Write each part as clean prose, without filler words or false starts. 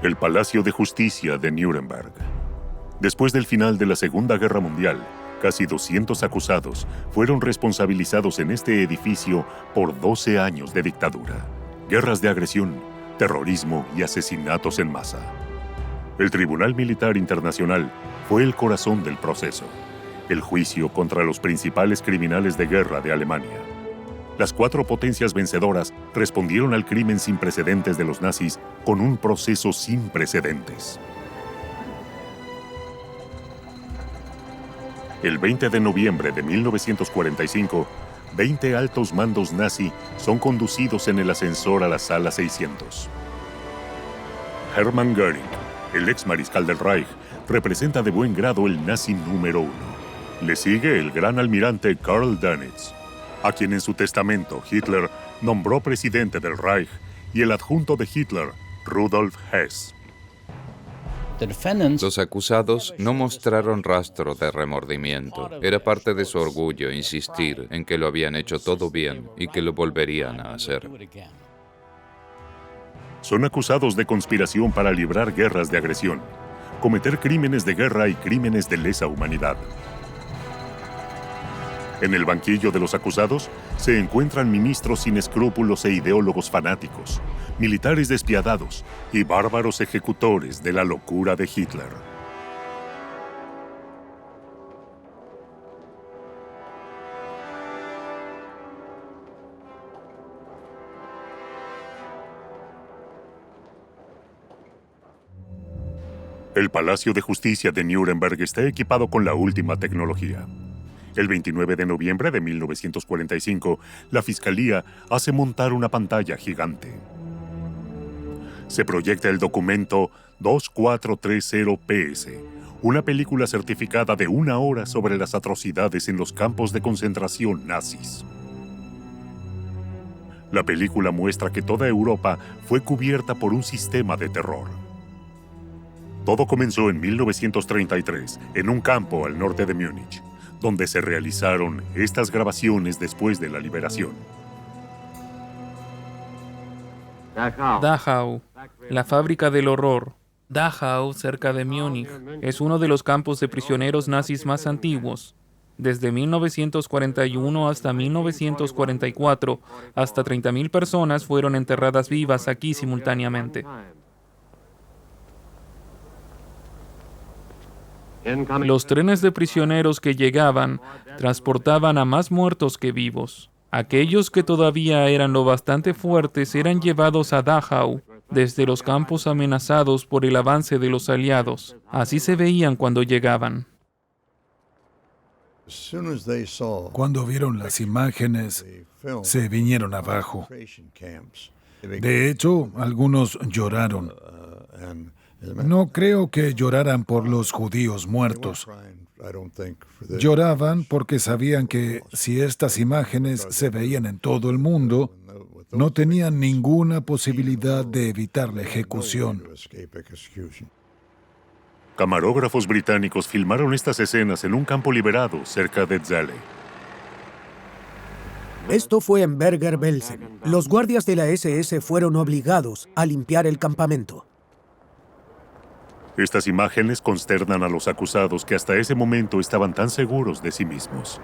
El Palacio de Justicia de Nuremberg. Después del final de la Segunda Guerra Mundial, casi 200 acusados fueron responsabilizados en este edificio por 12 años de dictadura, guerras de agresión, terrorismo y asesinatos en masa. El Tribunal Militar Internacional fue el corazón del proceso, el juicio contra los principales criminales de guerra de Alemania. Las 4 potencias vencedoras respondieron al crimen sin precedentes de los nazis con un proceso sin precedentes. El 20 de noviembre de 1945, 20 altos mandos nazi son conducidos en el ascensor a la sala 600. Hermann Göring, el ex mariscal del Reich, representa de buen grado el nazi número 1. Le sigue el gran almirante Karl Dönitz, a quien en su testamento Hitler nombró presidente del Reich, y el adjunto de Hitler, Rudolf Hess. Los acusados no mostraron rastro de remordimiento. Era parte de su orgullo insistir en que lo habían hecho todo bien y que lo volverían a hacer. Son acusados de conspiración para librar guerras de agresión, cometer crímenes de guerra y crímenes de lesa humanidad. En el banquillo de los acusados se encuentran ministros sin escrúpulos e ideólogos fanáticos, militares despiadados y bárbaros ejecutores de la locura de Hitler. El Palacio de Justicia de Nuremberg está equipado con la última tecnología. El 29 de noviembre de 1945, la Fiscalía hace montar una pantalla gigante. Se proyecta el documento 2430PS, una película certificada de 1 hora sobre las atrocidades en los campos de concentración nazis. La película muestra que toda Europa fue cubierta por un sistema de terror. Todo comenzó en 1933, en un campo al norte de Múnich, donde se realizaron estas grabaciones después de la liberación. Dachau, la fábrica del horror. Dachau, cerca de Múnich, es uno de los campos de prisioneros nazis más antiguos. Desde 1941 hasta 1944, hasta 30.000 personas fueron enterradas vivas aquí simultáneamente. Los trenes de prisioneros que llegaban transportaban a más muertos que vivos. Aquellos que todavía eran lo bastante fuertes eran llevados a Dachau desde los campos amenazados por el avance de los aliados. Así se veían cuando llegaban. Cuando vieron las imágenes, se vinieron abajo. De hecho, algunos lloraron. No creo que lloraran por los judíos muertos. Lloraban porque sabían que si estas imágenes se veían en todo el mundo, no tenían ninguna posibilidad de evitar la ejecución. Camarógrafos británicos filmaron estas escenas en un campo liberado cerca de Celle. Esto fue en Bergen-Belsen. Los guardias de la SS fueron obligados a limpiar el campamento. Estas imágenes consternan a los acusados que hasta ese momento estaban tan seguros de sí mismos.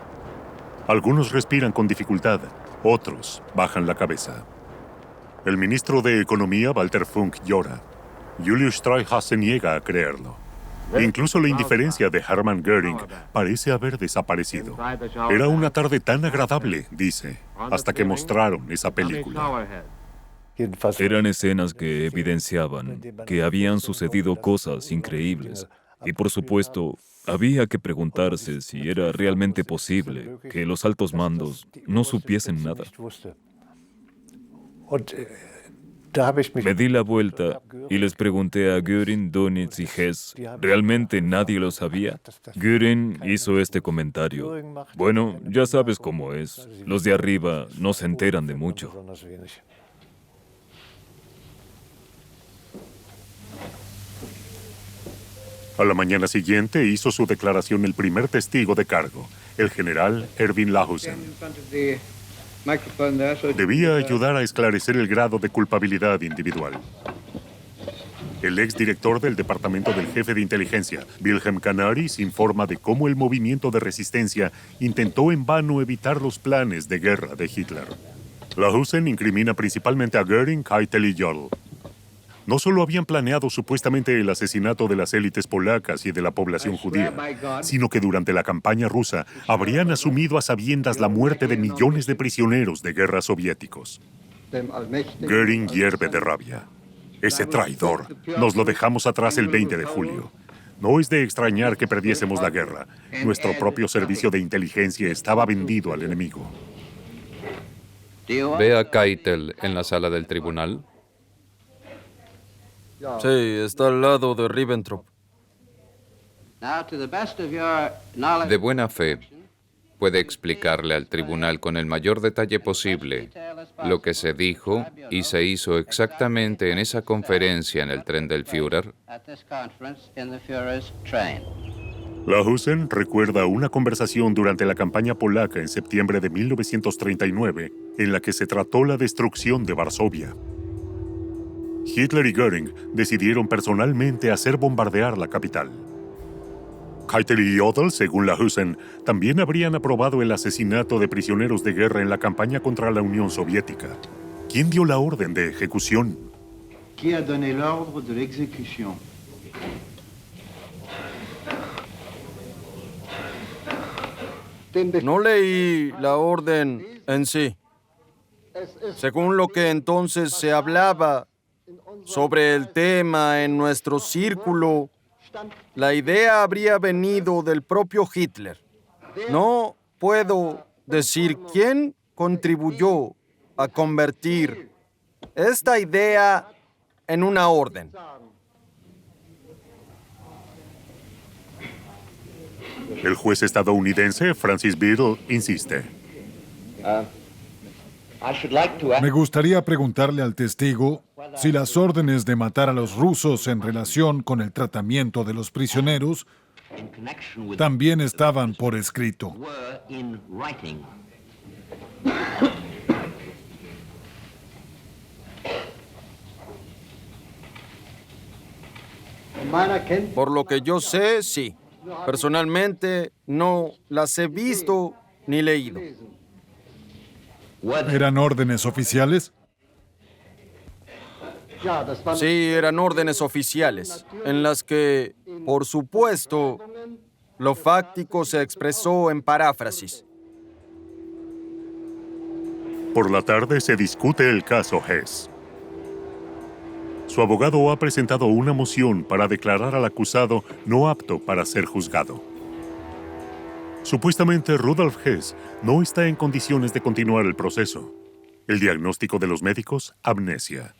Algunos respiran con dificultad, otros bajan la cabeza. El ministro de Economía, Walter Funk, llora. Julius Streicher se niega a creerlo. Incluso la indiferencia de Hermann Göring parece haber desaparecido. Era una tarde tan agradable, dice, hasta que mostraron esa película. Eran escenas que evidenciaban que habían sucedido cosas increíbles. Y por supuesto, había que preguntarse si era realmente posible que los altos mandos no supiesen nada. Me di la vuelta y les pregunté a Göring, Dönitz y Hess, ¿realmente nadie lo sabía? Göring hizo este comentario. Bueno, ya sabes cómo es. Los de arriba no se enteran de mucho. A la mañana siguiente hizo su declaración el primer testigo de cargo, el general Erwin Lahousen. Debía ayudar a esclarecer el grado de culpabilidad individual. El exdirector del Departamento del Jefe de Inteligencia, Wilhelm Canaris, informa de cómo el movimiento de resistencia intentó en vano evitar los planes de guerra de Hitler. Lahusen incrimina principalmente a Göring, Keitel y Jodl. No solo habían planeado supuestamente el asesinato de las élites polacas y de la población judía, sino que durante la campaña rusa habrían asumido a sabiendas la muerte de millones de prisioneros de guerra soviéticos. Göring hierve de rabia. Ese traidor, nos lo dejamos atrás el 20 de julio. No es de extrañar que perdiésemos la guerra. Nuestro propio servicio de inteligencia estaba vendido al enemigo. ¿Ve a Keitel en la sala del tribunal? Sí, está al lado de Ribbentrop. De buena fe, ¿puede explicarle al tribunal con el mayor detalle posible lo que se dijo y se hizo exactamente en esa conferencia en el tren del Führer? Lahusen recuerda una conversación durante la campaña polaca en septiembre de 1939 en la que se trató la destrucción de Varsovia. Hitler y Göring decidieron personalmente hacer bombardear la capital. Keitel y Jodl, según Lahusen, también habrían aprobado el asesinato de prisioneros de guerra en la campaña contra la Unión Soviética. ¿Quién dio la orden de ejecución? ¿Quién ha donné l'ordre de l'exécution? No leí la orden en sí. Según lo que entonces se hablaba sobre el tema en nuestro círculo, la idea habría venido del propio Hitler. No puedo decir quién contribuyó a convertir esta idea en una orden. El juez estadounidense Francis Biddle insiste. Me gustaría preguntarle al testigo si las órdenes de matar a los rusos en relación con el tratamiento de los prisioneros también estaban por escrito. Por lo que yo sé, sí. Personalmente, no las he visto ni leído. ¿Eran órdenes oficiales? Sí, eran órdenes oficiales, en las que, por supuesto, lo fáctico se expresó en paráfrasis. Por la tarde se discute el caso Hess. Su abogado ha presentado una moción para declarar al acusado no apto para ser juzgado. Supuestamente Rudolf Hess no está en condiciones de continuar el proceso. El diagnóstico de los médicos, amnesia.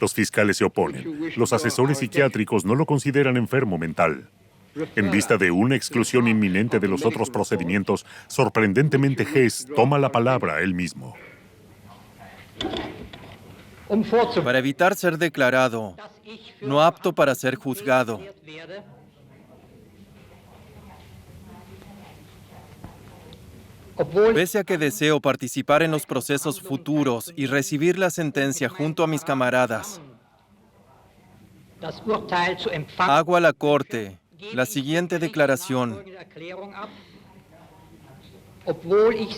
Los fiscales se oponen. Los asesores psiquiátricos no lo consideran enfermo mental. En vista de una exclusión inminente de los otros procedimientos, sorprendentemente Hess toma la palabra él mismo. Para evitar ser declarado no apto para ser juzgado, pese a que deseo participar en los procesos futuros y recibir la sentencia junto a mis camaradas, hago a la Corte la siguiente declaración.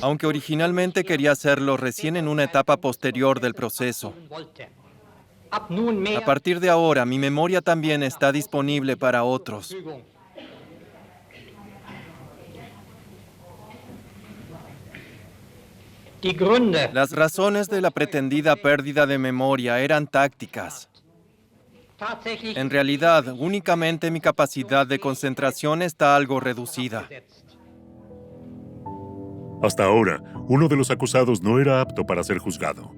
Aunque originalmente quería hacerlo recién en una etapa posterior del proceso. A partir de ahora, mi memoria también está disponible para otros. Las razones de la pretendida pérdida de memoria eran tácticas. En realidad, únicamente mi capacidad de concentración está algo reducida. Hasta ahora, uno de los acusados no era apto para ser juzgado.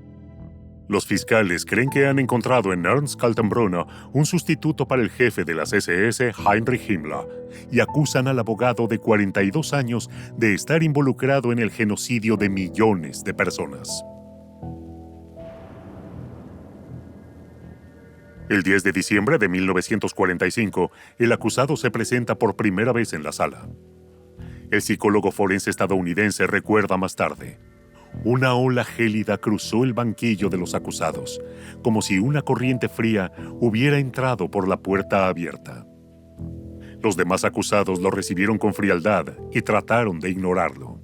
Los fiscales creen que han encontrado en Ernst Kaltenbrunner un sustituto para el jefe de las SS, Heinrich Himmler, y acusan al abogado de 42 años de estar involucrado en el genocidio de millones de personas. El 10 de diciembre de 1945, el acusado se presenta por primera vez en la sala. El psicólogo forense estadounidense recuerda más tarde. Una ola gélida cruzó el banquillo de los acusados, como si una corriente fría hubiera entrado por la puerta abierta. Los demás acusados lo recibieron con frialdad y trataron de ignorarlo.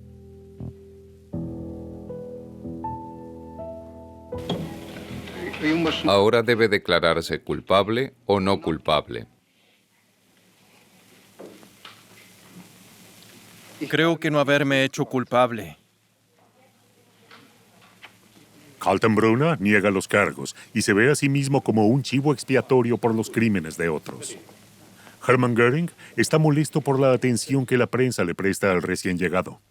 Ahora debe declararse culpable o no culpable. Creo que no haberme hecho culpable. Kaltenbrunner niega los cargos y se ve a sí mismo como un chivo expiatorio por los crímenes de otros. Hermann Göring está molesto por la atención que la prensa le presta al recién llegado.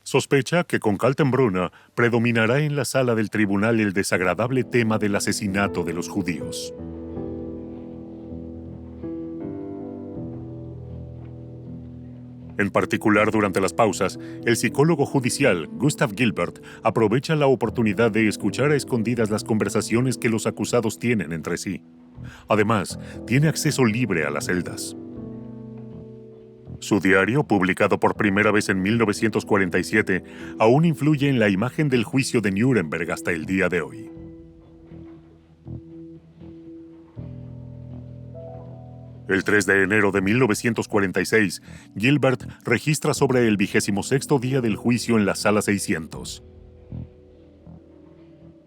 Sospecha que con Kaltenbrunner predominará en la sala del tribunal el desagradable tema del asesinato de los judíos. En particular, durante las pausas, el psicólogo judicial Gustav Gilbert aprovecha la oportunidad de escuchar a escondidas las conversaciones que los acusados tienen entre sí. Además, tiene acceso libre a las celdas. Su diario, publicado por primera vez en 1947, aún influye en la imagen del juicio de Nuremberg hasta el día de hoy. El 3 de enero de 1946, Gilbert registra sobre el 26º día del juicio en la sala 600.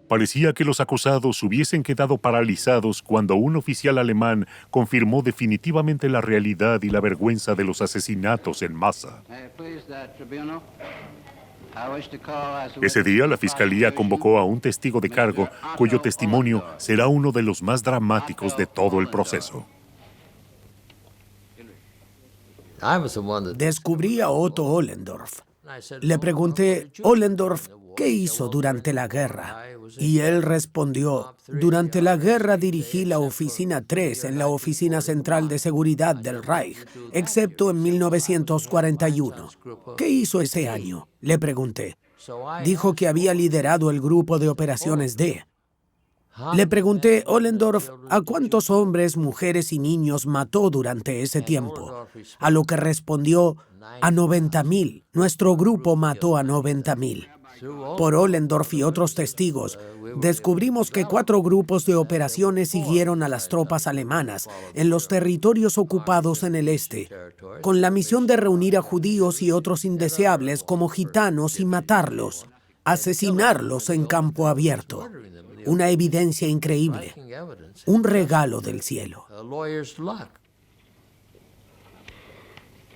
Parecía que los acusados hubiesen quedado paralizados cuando un oficial alemán confirmó definitivamente la realidad y la vergüenza de los asesinatos en masa. Ese día, la fiscalía convocó a un testigo de cargo, cuyo testimonio será uno de los más dramáticos de todo el proceso. Descubrí a Otto Ollendorf. Le pregunté, Ollendorf, ¿qué hizo durante la guerra? Y él respondió, durante la guerra dirigí la Oficina 3 en la Oficina Central de Seguridad del Reich, excepto en 1941. ¿Qué hizo ese año? Le pregunté. Dijo que había liderado el grupo de operaciones D. Le pregunté, Ollendorf, ¿a cuántos hombres, mujeres y niños mató durante ese tiempo? A lo que respondió, a 90.000. Nuestro grupo mató a 90.000. Por Ollendorf y otros testigos, descubrimos que 4 grupos de operaciones siguieron a las tropas alemanas en los territorios ocupados en el este, con la misión de reunir a judíos y otros indeseables como gitanos y matarlos, asesinarlos en campo abierto. Una evidencia increíble, un regalo del cielo.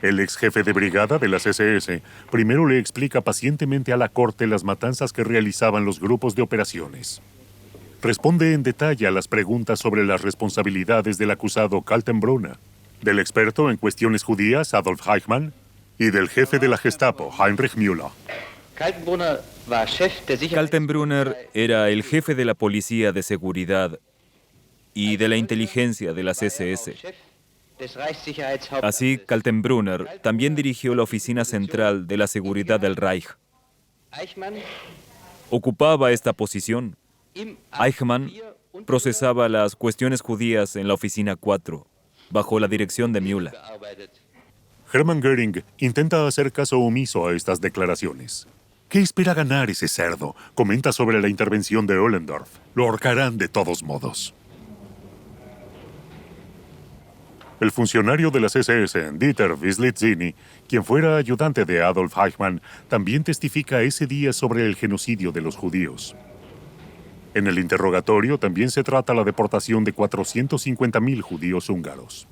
El ex jefe de brigada de las SS primero le explica pacientemente a la corte las matanzas que realizaban los grupos de operaciones. Responde en detalle a las preguntas sobre las responsabilidades del acusado Kaltenbrunner, del experto en cuestiones judías Adolf Eichmann y del jefe de la Gestapo Heinrich Müller. Kaltenbrunner era el jefe de la policía de seguridad y de la inteligencia de las SS. Así, Kaltenbrunner también dirigió la oficina central de la seguridad del Reich. Ocupaba esta posición. Eichmann procesaba las cuestiones judías en la oficina 4, bajo la dirección de Müller. Hermann Göring intenta hacer caso omiso a estas declaraciones. ¿Qué espera ganar ese cerdo? Comenta sobre la intervención de Ollendorf. Lo ahorcarán de todos modos. El funcionario de las SS, Dieter Wislitzini, quien fuera ayudante de Adolf Eichmann, también testifica ese día sobre el genocidio de los judíos. En el interrogatorio también se trata la deportación de 450.000 judíos húngaros.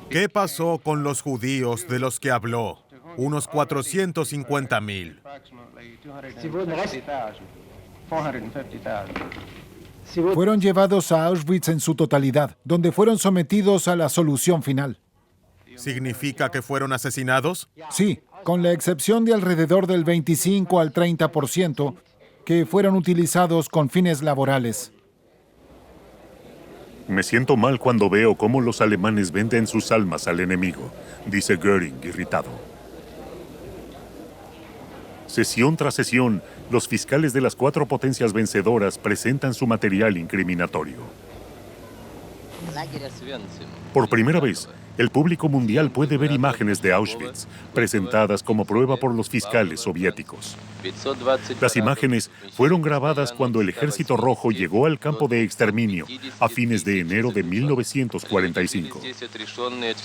¿Qué pasó con los judíos de los que habló? Unos 450.000. Fueron llevados a Auschwitz en su totalidad, donde fueron sometidos a la solución final. ¿Significa que fueron asesinados? Sí, con la excepción de alrededor del 25 al 30% que fueron utilizados con fines laborales. Me siento mal cuando veo cómo los alemanes venden sus almas al enemigo, dice Göring, irritado. Sesión tras sesión, los fiscales de las 4 potencias vencedoras presentan su material incriminatorio. Por primera vez, El público mundial puede ver imágenes de Auschwitz presentadas como prueba por los fiscales soviéticos. Las imágenes fueron grabadas cuando el Ejército Rojo llegó al campo de exterminio a fines de enero de 1945.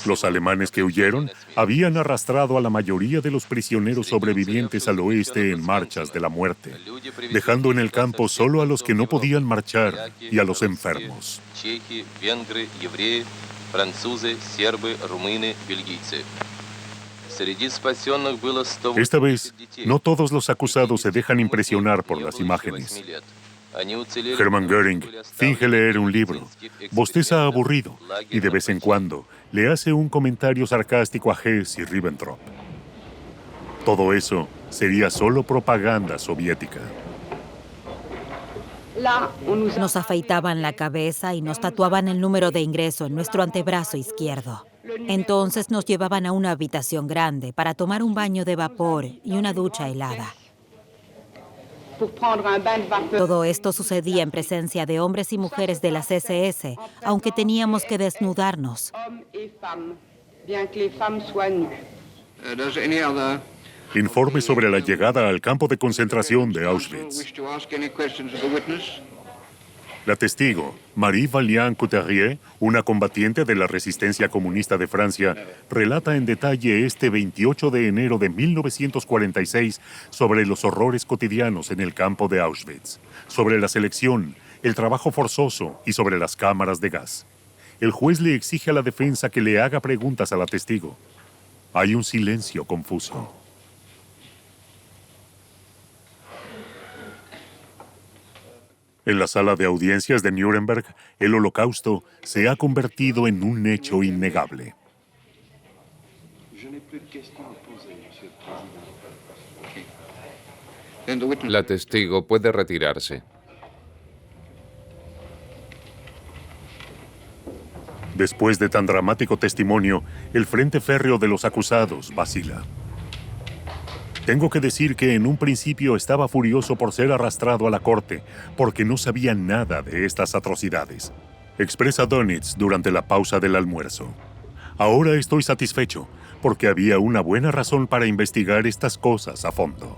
Los alemanes que huyeron habían arrastrado a la mayoría de los prisioneros sobrevivientes al oeste en marchas de la muerte, dejando en el campo solo a los que no podían marchar y a los enfermos. Esta vez, no todos los acusados se dejan impresionar por las imágenes. Hermann Göring finge leer un libro, bosteza aburrido y de vez en cuando le hace un comentario sarcástico a Hess y Ribbentrop. Todo eso sería solo propaganda soviética. Nos afeitaban la cabeza y nos tatuaban el número de ingreso en nuestro antebrazo izquierdo. Entonces nos llevaban a una habitación grande para tomar un baño de vapor y una ducha helada. Todo esto sucedía en presencia de hombres y mujeres de las SS, aunque teníamos que desnudarnos. Informe sobre la llegada al campo de concentración de Auschwitz. La testigo, Marie Vaillant-Couturier, una combatiente de la resistencia comunista de Francia, relata en detalle este 28 de enero de 1946 sobre los horrores cotidianos en el campo de Auschwitz, sobre la selección, el trabajo forzoso y sobre las cámaras de gas. El juez le exige a la defensa que le haga preguntas a la testigo. Hay un silencio confuso. En la sala de audiencias de Nuremberg, el Holocausto se ha convertido en un hecho innegable. La testigo puede retirarse. Después de tan dramático testimonio, el frente férreo de los acusados vacila. Tengo que decir que en un principio estaba furioso por ser arrastrado a la corte, porque no sabía nada de estas atrocidades, expresa Dönitz durante la pausa del almuerzo. Ahora estoy satisfecho, porque había una buena razón para investigar estas cosas a fondo.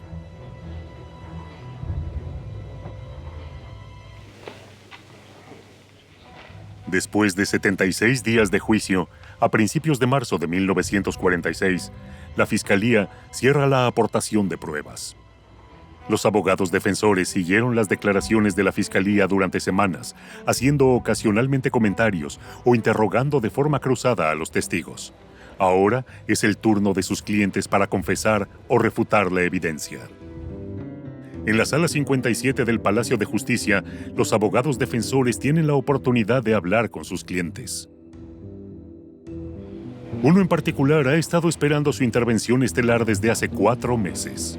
Después de 76 días de juicio, a principios de marzo de 1946, la Fiscalía cierra la aportación de pruebas. Los abogados defensores siguieron las declaraciones de la Fiscalía durante semanas, haciendo ocasionalmente comentarios o interrogando de forma cruzada a los testigos. Ahora es el turno de sus clientes para confesar o refutar la evidencia. En la sala 57 del Palacio de Justicia, los abogados defensores tienen la oportunidad de hablar con sus clientes. Uno en particular ha estado esperando su intervención estelar desde hace 4 meses.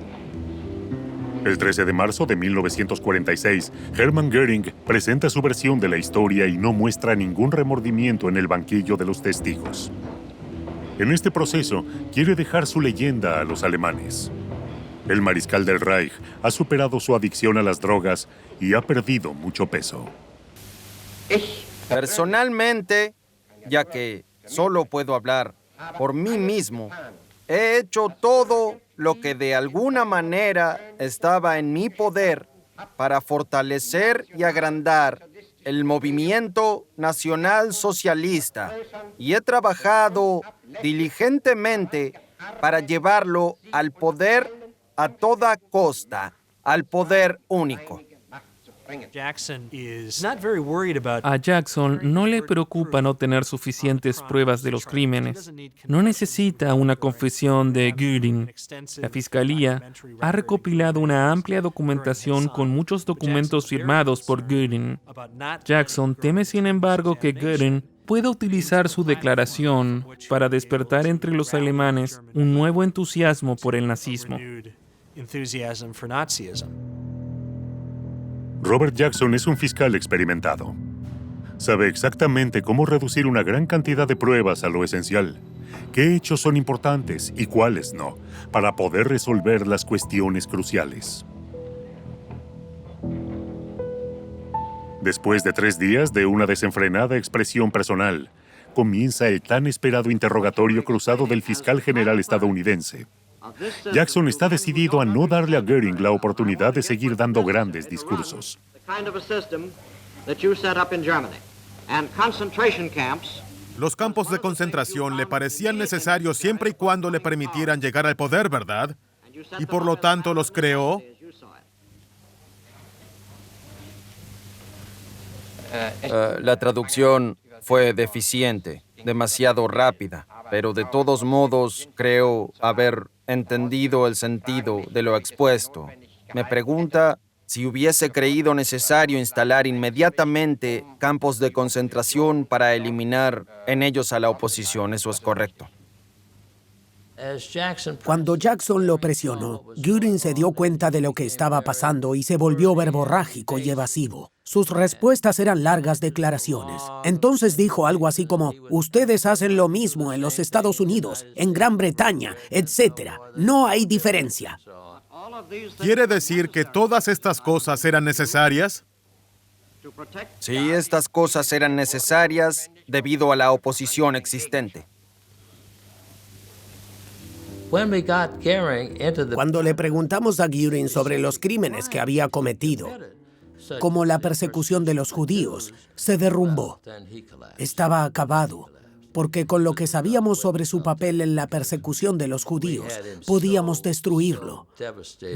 El 13 de marzo de 1946, Hermann Göring presenta su versión de la historia y no muestra ningún remordimiento en el banquillo de los testigos. En este proceso, quiere dejar su leyenda a los alemanes. El mariscal del Reich ha superado su adicción a las drogas y ha perdido mucho peso. Personalmente, ya que solo puedo hablar por mí mismo, he hecho todo lo que de alguna manera estaba en mi poder para fortalecer y agrandar el movimiento nacional socialista y he trabajado diligentemente para llevarlo al poder a toda costa, al poder único. A Jackson no le preocupa no tener suficientes pruebas de los crímenes. No necesita una confesión de Göring. La Fiscalía ha recopilado una amplia documentación con muchos documentos firmados por Göring. Jackson teme, sin embargo, que Göring pueda utilizar su declaración para despertar entre los alemanes un nuevo entusiasmo por el nazismo. Robert Jackson es un fiscal experimentado. Sabe exactamente cómo reducir una gran cantidad de pruebas a lo esencial, qué hechos son importantes y cuáles no, para poder resolver las cuestiones cruciales. Después de 3 días de una desenfrenada expresión personal, comienza el tan esperado interrogatorio cruzado del fiscal general estadounidense. Jackson está decidido a no darle a Göring la oportunidad de seguir dando grandes discursos. Los campos de concentración le parecían necesarios siempre y cuando le permitieran llegar al poder, ¿verdad? Y por lo tanto los creó. La traducción fue deficiente, demasiado rápida, pero de todos modos creo haber entendido el sentido de lo expuesto. Me pregunta si hubiese creído necesario instalar inmediatamente campos de concentración para eliminar en ellos a la oposición. ¿Eso es correcto? Cuando Jackson lo presionó, Göring se dio cuenta de lo que estaba pasando y se volvió verborrágico y evasivo. Sus respuestas eran largas declaraciones. Entonces dijo algo así como, ustedes hacen lo mismo en los Estados Unidos, en Gran Bretaña, etc. No hay diferencia. ¿Quiere decir que todas estas cosas eran necesarias? Sí, estas cosas eran necesarias debido a la oposición existente. Cuando le preguntamos a Göring sobre los crímenes que había cometido, como la persecución de los judíos, se derrumbó. Estaba acabado, porque con lo que sabíamos sobre su papel en la persecución de los judíos, podíamos destruirlo.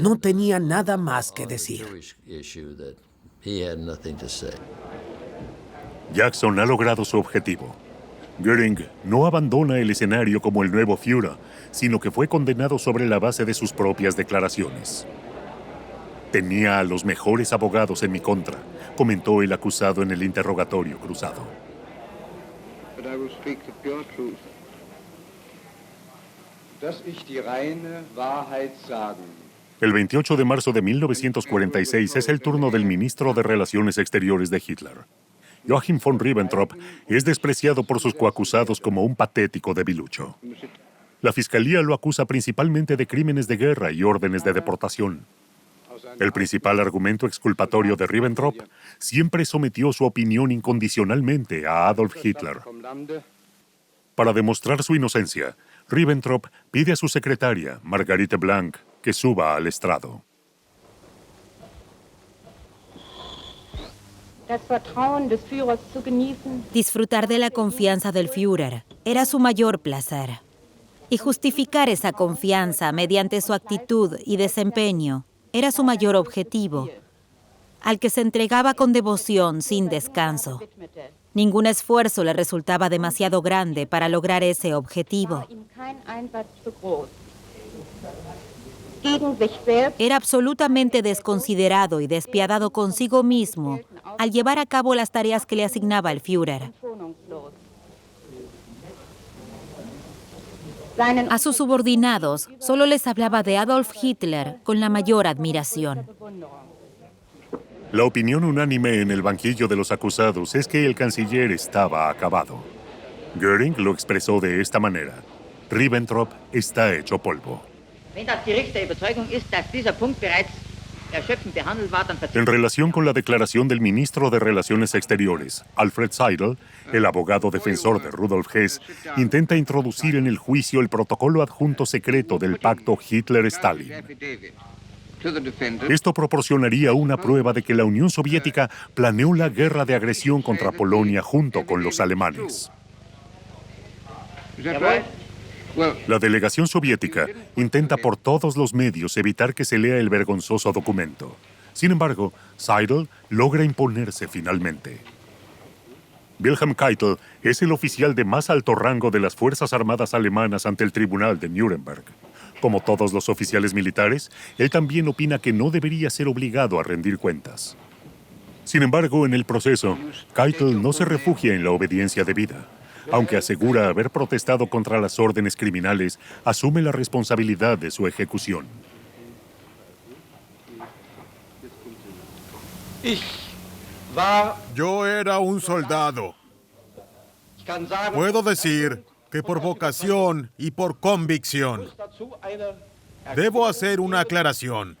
No tenía nada más que decir. Jackson ha logrado su objetivo. Göring no abandona el escenario como el nuevo Führer, sino que fue condenado sobre la base de sus propias declaraciones. Tenía a los mejores abogados en mi contra, comentó el acusado en el interrogatorio cruzado. El 28 de marzo de 1946 es el turno del ministro de Relaciones Exteriores de Hitler. Joachim von Ribbentrop es despreciado por sus coacusados como un patético debilucho. La fiscalía lo acusa principalmente de crímenes de guerra y órdenes de deportación. El principal argumento exculpatorio de Ribbentrop siempre sometió su opinión incondicionalmente a Adolf Hitler. Para demostrar su inocencia, Ribbentrop pide a su secretaria, Margarete Blank, que suba al estrado. Disfrutar de la confianza del Führer era su mayor placer. Y justificar esa confianza mediante su actitud y desempeño era su mayor objetivo, al que se entregaba con devoción sin descanso. Ningún esfuerzo le resultaba demasiado grande para lograr ese objetivo. Era absolutamente desconsiderado y despiadado consigo mismo al llevar a cabo las tareas que le asignaba el Führer. A sus subordinados solo les hablaba de Adolf Hitler con la mayor admiración. La opinión unánime en el banquillo de los acusados es que el canciller estaba acabado. Göring lo expresó de esta manera: Ribbentrop está hecho polvo. En relación con la declaración del ministro de Relaciones Exteriores, Alfred Seidel, el abogado defensor de Rudolf Hess, intenta introducir en el juicio el protocolo adjunto secreto del pacto Hitler-Stalin. Esto proporcionaría una prueba de que la Unión Soviética planeó la guerra de agresión contra Polonia junto con los alemanes. La delegación soviética intenta por todos los medios evitar que se lea el vergonzoso documento. Sin embargo, Seidel logra imponerse finalmente. Wilhelm Keitel es el oficial de más alto rango de las Fuerzas Armadas alemanas ante el Tribunal de Nuremberg. Como todos los oficiales militares, él también opina que no debería ser obligado a rendir cuentas. Sin embargo, en el proceso, Keitel no se refugia en la obediencia debida. Aunque asegura haber protestado contra las órdenes criminales, asume la responsabilidad de su ejecución. Yo era un soldado. Puedo decir que por vocación y por convicción. Debo hacer una aclaración.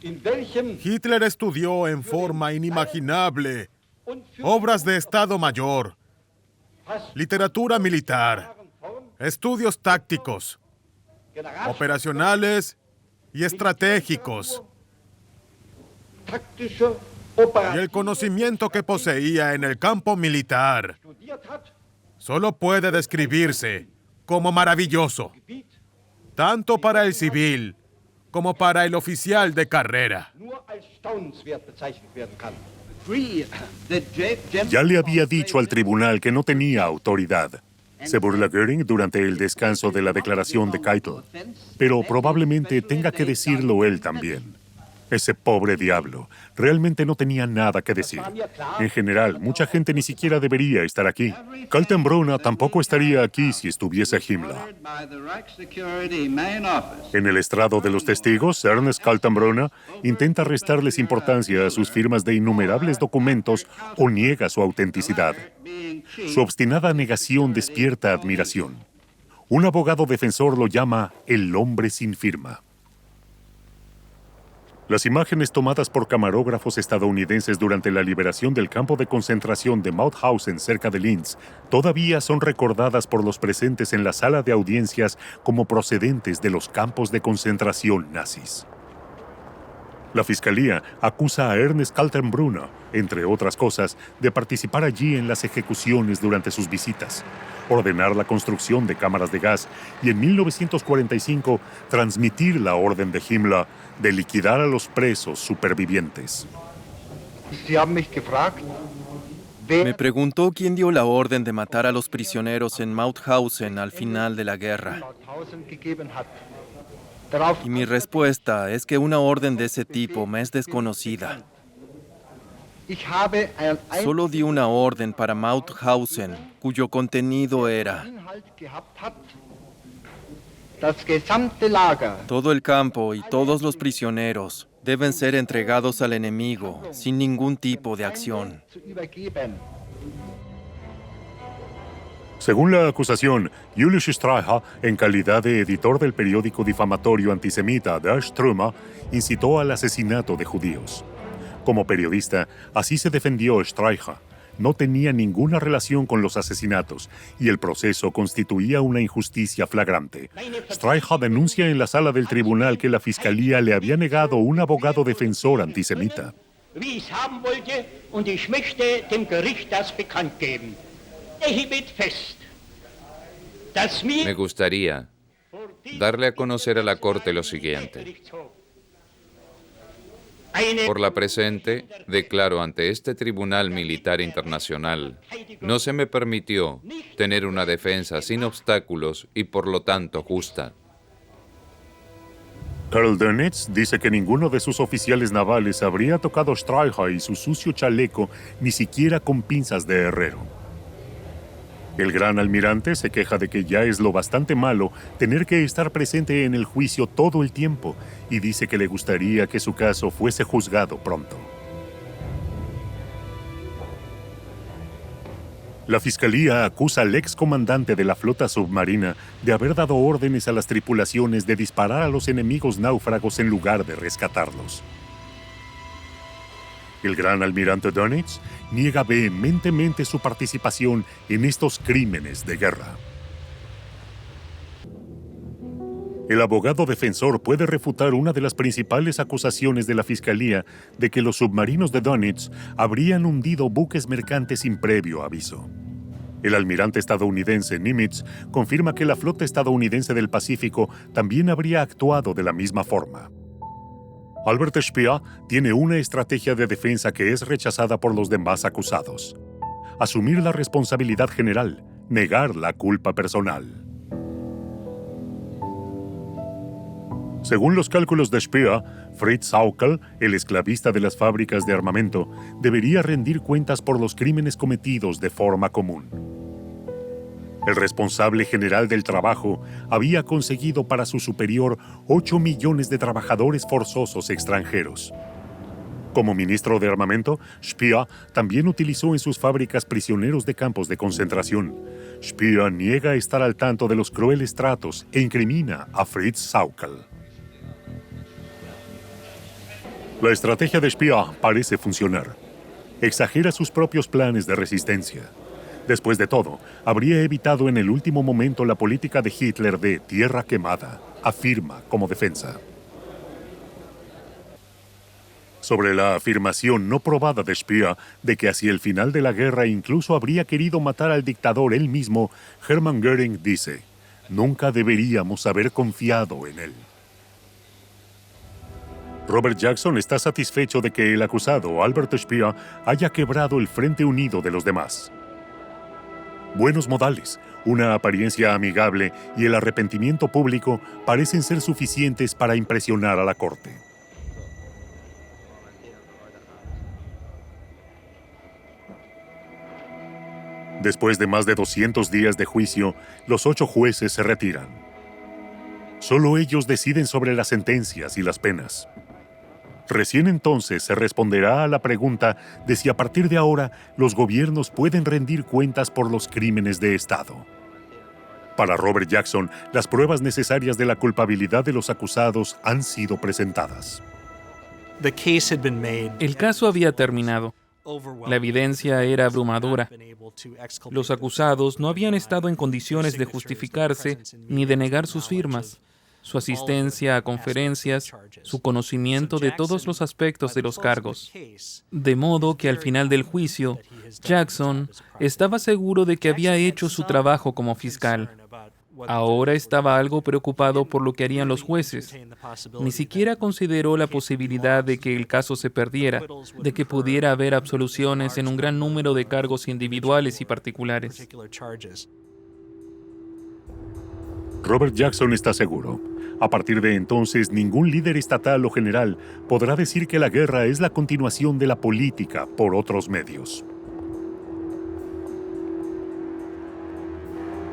Hitler estudió en forma inimaginable obras de Estado Mayor literatura militar, estudios tácticos, operacionales y estratégicos. Y el conocimiento que poseía en el campo militar solo puede describirse como maravilloso, tanto para el civil como para el oficial de carrera. Ya le había dicho al tribunal que no tenía autoridad. Se burla Göring durante el descanso de la declaración de Keitel, pero probablemente tenga que decirlo él también. Ese pobre diablo realmente no tenía nada que decir. En general, mucha gente ni siquiera debería estar aquí. Kaltenbrunner tampoco estaría aquí si estuviese Himmler. En el estrado de los testigos, Ernest Kaltenbrunner intenta restarles importancia a sus firmas de innumerables documentos o niega su autenticidad. Su obstinada negación despierta admiración. Un abogado defensor lo llama el hombre sin firma. Las imágenes tomadas por camarógrafos estadounidenses durante la liberación del campo de concentración de Mauthausen cerca de Linz todavía son recordadas por los presentes en la sala de audiencias como procedentes de los campos de concentración nazis. La fiscalía acusa a Ernest Kaltenbrunner, entre otras cosas, de participar allí en las ejecuciones durante sus visitas, ordenar la construcción de cámaras de gas y en 1945 transmitir la orden de Himmler de liquidar a los presos supervivientes. Me preguntó quién dio la orden de matar a los prisioneros en Mauthausen al final de la guerra. Y mi respuesta es que una orden de ese tipo me es desconocida. Solo di una orden para Mauthausen, cuyo contenido era: todo el campo y todos los prisioneros deben ser entregados al enemigo sin ningún tipo de acción. Según la acusación, Julius Streicher, en calidad de editor del periódico difamatorio antisemita Der Strömer, incitó al asesinato de judíos. Como periodista, así se defendió Streicher. No tenía ninguna relación con los asesinatos y el proceso constituía una injusticia flagrante. Streicher denuncia en la sala del tribunal que la fiscalía le había negado un abogado defensor antisemita. Me gustaría darle a conocer a la Corte lo siguiente. Por la presente, declaro ante este Tribunal Militar Internacional, no se me permitió tener una defensa sin obstáculos y por lo tanto justa. Karl Dönitz dice que ninguno de sus oficiales navales habría tocado Streicher y su sucio chaleco ni siquiera con pinzas de herrero. El gran almirante se queja de que ya es lo bastante malo tener que estar presente en el juicio todo el tiempo y dice que le gustaría que su caso fuese juzgado pronto. La fiscalía acusa al excomandante de la flota submarina de haber dado órdenes a las tripulaciones de disparar a los enemigos náufragos en lugar de rescatarlos. El gran almirante Dönitz niega vehementemente su participación en estos crímenes de guerra. El abogado defensor puede refutar una de las principales acusaciones de la fiscalía de que los submarinos de Dönitz habrían hundido buques mercantes sin previo aviso. El almirante estadounidense Nimitz confirma que la flota estadounidense del Pacífico también habría actuado de la misma forma. Albert Speer tiene una estrategia de defensa que es rechazada por los demás acusados. Asumir la responsabilidad general, negar la culpa personal. Según los cálculos de Speer, Fritz Sauckel, el esclavista de las fábricas de armamento, debería rendir cuentas por los crímenes cometidos de forma común. El responsable general del trabajo había conseguido para su superior 8 millones de trabajadores forzosos extranjeros. Como ministro de armamento, Speer también utilizó en sus fábricas prisioneros de campos de concentración. Speer niega estar al tanto de los crueles tratos e incrimina a Fritz Sauckel. La estrategia de Speer parece funcionar. Exagera sus propios planes de resistencia. Después de todo, habría evitado en el último momento la política de Hitler de tierra quemada, afirma como defensa. Sobre la afirmación no probada de Speer de que hacia el final de la guerra incluso habría querido matar al dictador él mismo, Hermann Göring dice: «Nunca deberíamos haber confiado en él». Robert Jackson está satisfecho de que el acusado, Albert Speer, haya quebrado el frente unido de los demás. Buenos modales, una apariencia amigable y el arrepentimiento público parecen ser suficientes para impresionar a la corte. Después de más de 200 días de juicio, los 8 jueces se retiran. Solo ellos deciden sobre las sentencias y las penas. Recién entonces se responderá a la pregunta de si a partir de ahora los gobiernos pueden rendir cuentas por los crímenes de Estado. Para Robert Jackson, las pruebas necesarias de la culpabilidad de los acusados han sido presentadas. El caso había terminado. La evidencia era abrumadora. Los acusados no habían estado en condiciones de justificarse ni de negar sus firmas, su asistencia a conferencias, su conocimiento de todos los aspectos de los cargos. De modo que al final del juicio, Jackson estaba seguro de que había hecho su trabajo como fiscal. Ahora estaba algo preocupado por lo que harían los jueces. Ni siquiera consideró la posibilidad de que el caso se perdiera, de que pudiera haber absoluciones en un gran número de cargos individuales y particulares. Robert Jackson está seguro. A partir de entonces, ningún líder estatal o general podrá decir que la guerra es la continuación de la política por otros medios.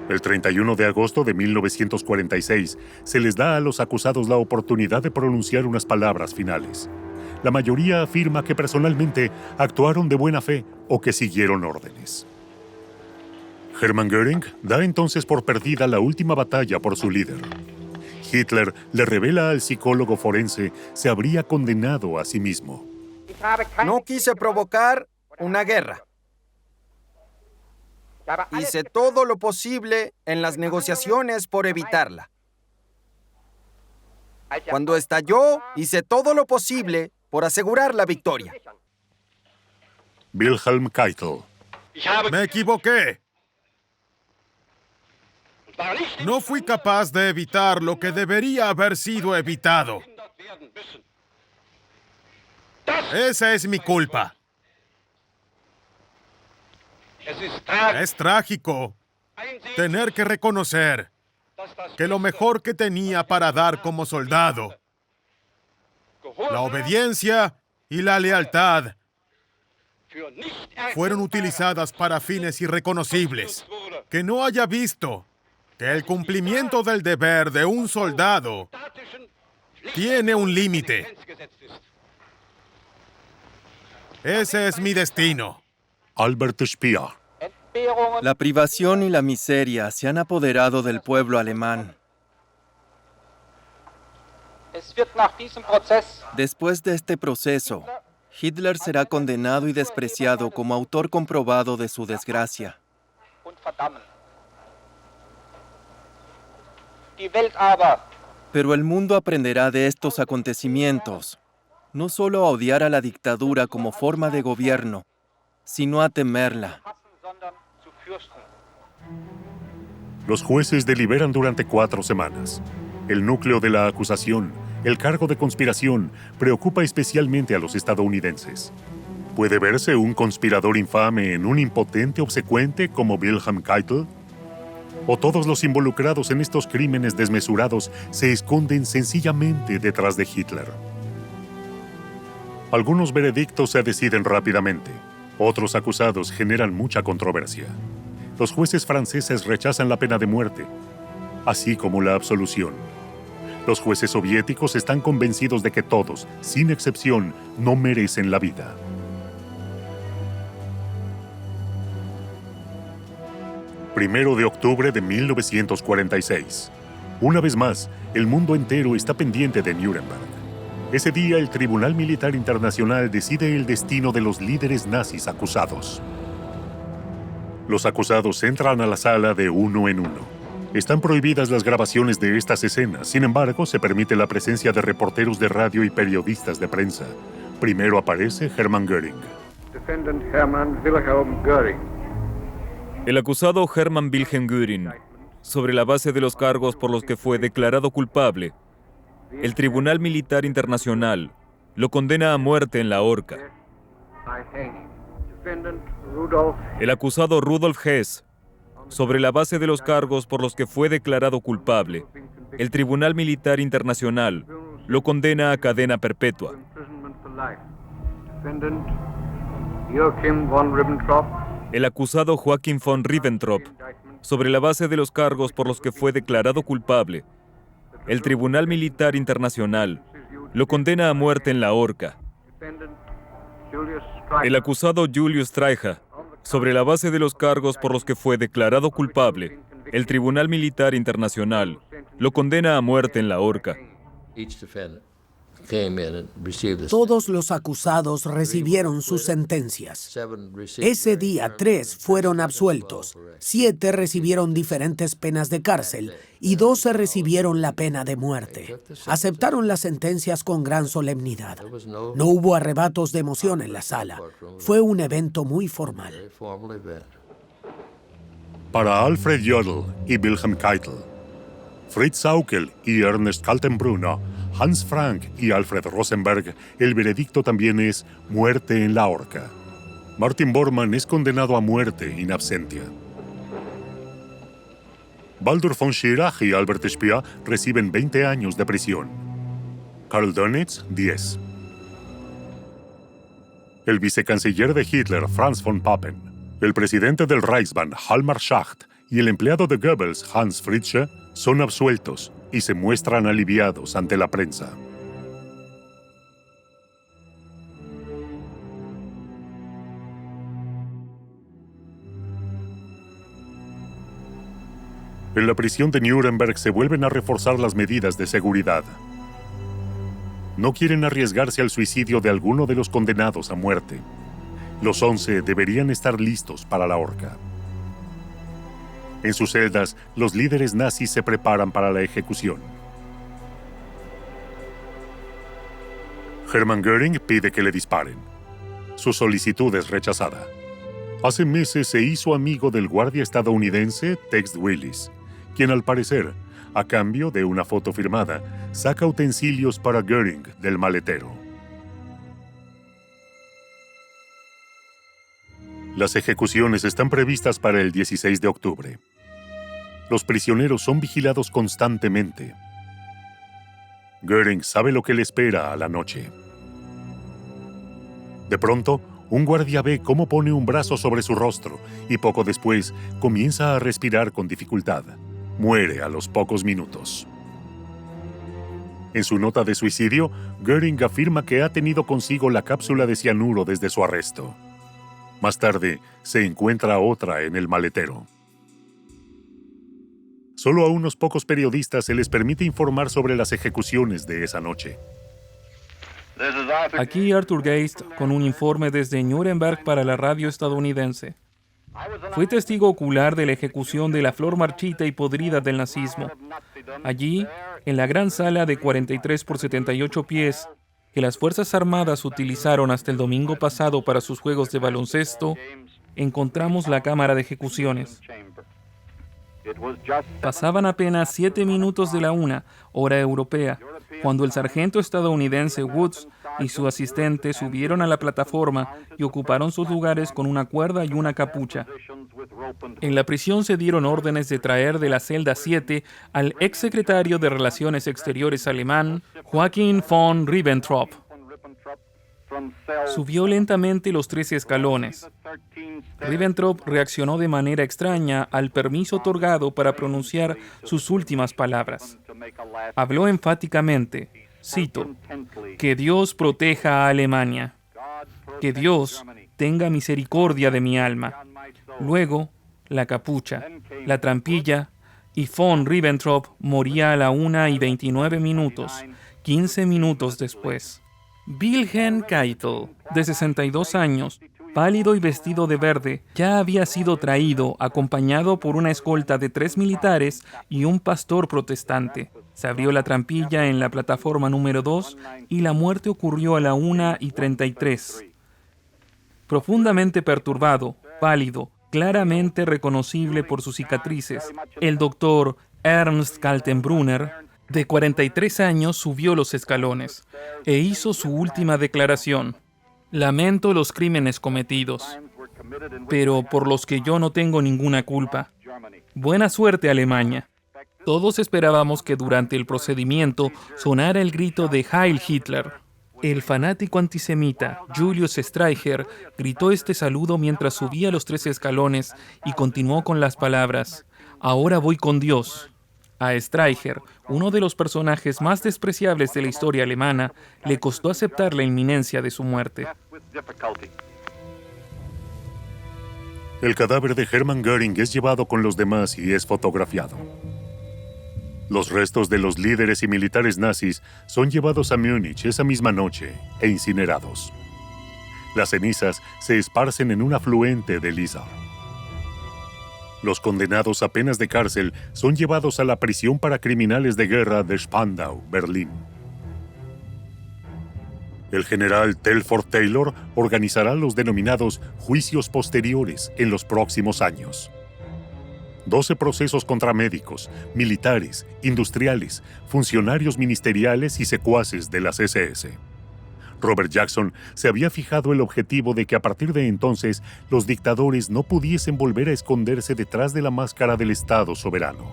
El 31 de agosto de 1946 se les da a los acusados la oportunidad de pronunciar unas palabras finales. La mayoría afirma que personalmente actuaron de buena fe o que siguieron órdenes. Hermann Göring da entonces por perdida la última batalla por su líder. Hitler le revela al psicólogo forense se habría condenado a sí mismo. No quise provocar una guerra. Hice todo lo posible en las negociaciones por evitarla. Cuando estalló, hice todo lo posible por asegurar la victoria. Wilhelm Keitel. Me equivoqué. No fui capaz de evitar lo que debería haber sido evitado. Esa es mi culpa. Es trágico tener que reconocer que lo mejor que tenía para dar como soldado, la obediencia y la lealtad, fueron utilizadas para fines irreconocibles. Que no haya visto que el cumplimiento del deber de un soldado tiene un límite. Ese es mi destino. Albert Speer. La privación y la miseria se han apoderado del pueblo alemán. Después de este proceso, Hitler será condenado y despreciado como autor comprobado de su desgracia. Pero el mundo aprenderá de estos acontecimientos, no solo a odiar a la dictadura como forma de gobierno, sino a temerla. Los jueces deliberan durante 4 semanas. El núcleo de la acusación, el cargo de conspiración, preocupa especialmente a los estadounidenses. ¿Puede verse un conspirador infame en un impotente obsecuente como Wilhelm Keitel? ¿O todos los involucrados en estos crímenes desmesurados se esconden sencillamente detrás de Hitler? Algunos veredictos se deciden rápidamente. Otros acusados generan mucha controversia. Los jueces franceses rechazan la pena de muerte, así como la absolución. Los jueces soviéticos están convencidos de que todos, sin excepción, no merecen la vida. Primero de octubre de 1946. Una vez más, el mundo entero está pendiente de Nuremberg. Ese día, el Tribunal Militar Internacional decide el destino de los líderes nazis acusados. Los acusados entran a la sala de uno en uno. Están prohibidas las grabaciones de estas escenas, sin embargo, se permite la presencia de reporteros de radio y periodistas de prensa. Primero aparece Hermann Göring. Defendant Hermann Wilhelm Göring. El acusado Hermann Wilhelm Göring, sobre la base de los cargos por los que fue declarado culpable, el Tribunal Militar Internacional lo condena a muerte en la horca. El acusado Rudolf Hess, sobre la base de los cargos por los que fue declarado culpable, el Tribunal Militar Internacional lo condena a cadena perpetua. El acusado Joachim von Ribbentrop, sobre la base de los cargos por los que fue declarado culpable, el Tribunal Militar Internacional lo condena a muerte en la horca. El acusado Julius Streicher, sobre la base de los cargos por los que fue declarado culpable, el Tribunal Militar Internacional lo condena a muerte en la horca. Todos los acusados recibieron sus sentencias. Ese día, 3 fueron absueltos, 7 recibieron diferentes penas de cárcel y 12 recibieron la pena de muerte. Aceptaron las sentencias con gran solemnidad. No hubo arrebatos de emoción en la sala. Fue un evento muy formal. Para Alfred Jodl y Wilhelm Keitel, Fritz Saukel y Ernest Kaltenbrunner, Hans Frank y Alfred Rosenberg, el veredicto también es muerte en la horca. Martin Bormann es condenado a muerte in absentia. Baldur von Schirach y Albert Speer reciben 20 años de prisión. Karl Dönitz, 10. El vicecanciller de Hitler, Franz von Papen, el presidente del Reichsbahn, Hjalmar Schacht, y el empleado de Goebbels, Hans Fritzsche, son absueltos y se muestran aliviados ante la prensa. En la prisión de Nuremberg se vuelven a reforzar las medidas de seguridad. No quieren arriesgarse al suicidio de alguno de los condenados a muerte. Los 11 deberían estar listos para la horca. En sus celdas, los líderes nazis se preparan para la ejecución. Hermann Göring pide que le disparen. Su solicitud es rechazada. Hace meses se hizo amigo del guardia estadounidense Tex Willis, quien al parecer, a cambio de una foto firmada, saca utensilios para Göring del maletero. Las ejecuciones están previstas para el 16 de octubre. Los prisioneros son vigilados constantemente. Göring sabe lo que le espera a la noche. De pronto, un guardia ve cómo pone un brazo sobre su rostro y poco después comienza a respirar con dificultad. Muere a los pocos minutos. En su nota de suicidio, Göring afirma que ha tenido consigo la cápsula de cianuro desde su arresto. Más tarde, se encuentra otra en el maletero. Solo a unos pocos periodistas se les permite informar sobre las ejecuciones de esa noche. Aquí Arthur Geist con un informe desde Nuremberg para la radio estadounidense. Fui testigo ocular de la ejecución de la flor marchita y podrida del nazismo. Allí, en la gran sala de 43 por 78 pies, que las Fuerzas Armadas utilizaron hasta el domingo pasado para sus juegos de baloncesto, encontramos la cámara de ejecuciones. Pasaban apenas 7 minutos de la 1, hora europea, cuando el sargento estadounidense Woods y su asistente subieron a la plataforma y ocuparon sus lugares con una cuerda y una capucha. En la prisión se dieron órdenes de traer de la celda 7 al exsecretario de Relaciones Exteriores alemán, Joachim von Ribbentrop. Subió lentamente los 13 escalones. Ribbentrop reaccionó de manera extraña al permiso otorgado para pronunciar sus últimas palabras. Habló enfáticamente, cito, «Que Dios proteja a Alemania. Que Dios tenga misericordia de mi alma». Luego, la capucha, la trampilla, y von Ribbentrop moría a la 1:29, 15 minutos después. Wilhelm Keitel, de 62 años, pálido y vestido de verde, ya había sido traído acompañado por una escolta de 3 militares y un pastor protestante. Se abrió la trampilla en la plataforma número 2 y la muerte ocurrió a la 1:33. Profundamente perturbado, pálido, claramente reconocible por sus cicatrices, el doctor Ernst Kaltenbrunner, de 43 años, subió los escalones e hizo su última declaración. Lamento los crímenes cometidos, pero por los que yo no tengo ninguna culpa. Buena suerte, Alemania. Todos esperábamos que durante el procedimiento sonara el grito de Heil Hitler. El fanático antisemita Julius Streicher gritó este saludo mientras subía los 3 escalones y continuó con las palabras: «Ahora voy con Dios». A Streicher, uno de los personajes más despreciables de la historia alemana, le costó aceptar la inminencia de su muerte. El cadáver de Hermann Göring es llevado con los demás y es fotografiado. Los restos de los líderes y militares nazis son llevados a Múnich esa misma noche e incinerados. Las cenizas se esparcen en un afluente del Isar. Los condenados a penas de cárcel son llevados a la prisión para criminales de guerra de Spandau, Berlín. El general Telford Taylor organizará los denominados juicios posteriores en los próximos años. 12 procesos contra médicos, militares, industriales, funcionarios ministeriales y secuaces de las SS. Robert Jackson se había fijado el objetivo de que a partir de entonces los dictadores no pudiesen volver a esconderse detrás de la máscara del Estado soberano.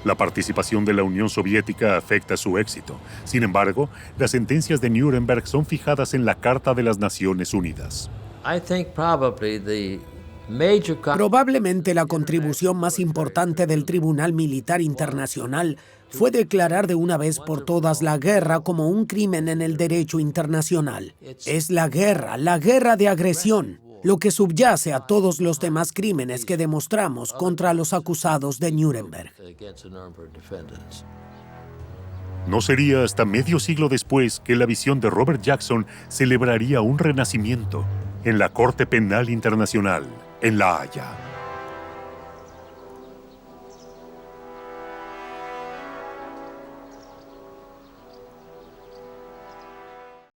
La participación de la Unión Soviética afecta su éxito. Sin embargo, las sentencias de Nuremberg son fijadas en la Carta de las Naciones Unidas. Probablemente la contribución más importante del Tribunal Militar Internacional fue declarar de una vez por todas la guerra como un crimen en el derecho internacional. Es la guerra de agresión, lo que subyace a todos los demás crímenes que demostramos contra los acusados de Nuremberg. No sería hasta medio siglo después que la visión de Robert Jackson celebraría un renacimiento en la Corte Penal Internacional en La Haya.